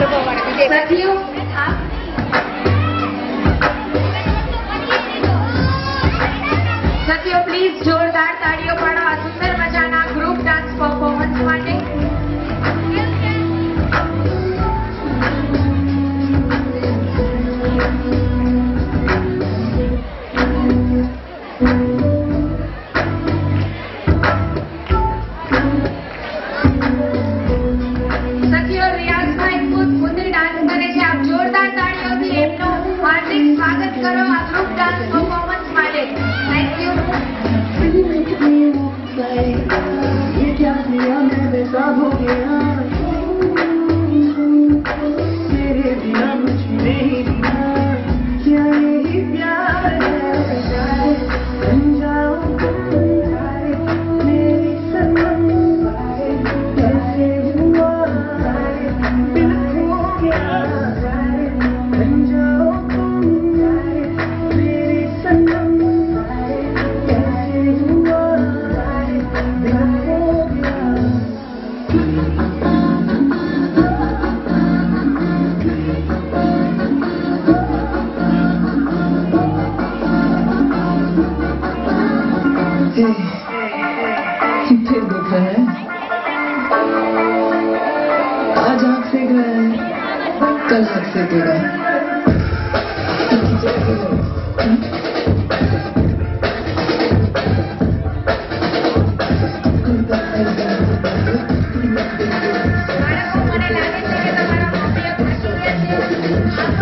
સાથીઓ સાથીઓ પ્લીઝ જોરદાર તાળીઓ પાડો આ સુંદર મજાના ગ્રુપ ડાન્સ પરફોર્મન્સ માટે. સાથીઓ રિયાઝભાઈ ખુદ પોતે ડાન્સ કરે છે. આપ જોરદાર તાળીઓથી એમનું હાર્દિક સ્વાગત કરો આ ગ્રુપ ડાન્સ પરફોર્મન્સ માટે. Thank you. ये क्या किया मैं बेताब हो गया तेरे बिना कुछ नहीं दिया क्या यही प्यार है बन जाओ मेरी सनम कैसे हुआ दिल खो गया बन जाओ मेरी सनम कैसे हुआ दिल खो गया फिर देखा है आज आँख से गया है कल हाथ से तेरा બાળકો મને લાગે છે કે તમારા મમ્મી અમને જોઈએ છે.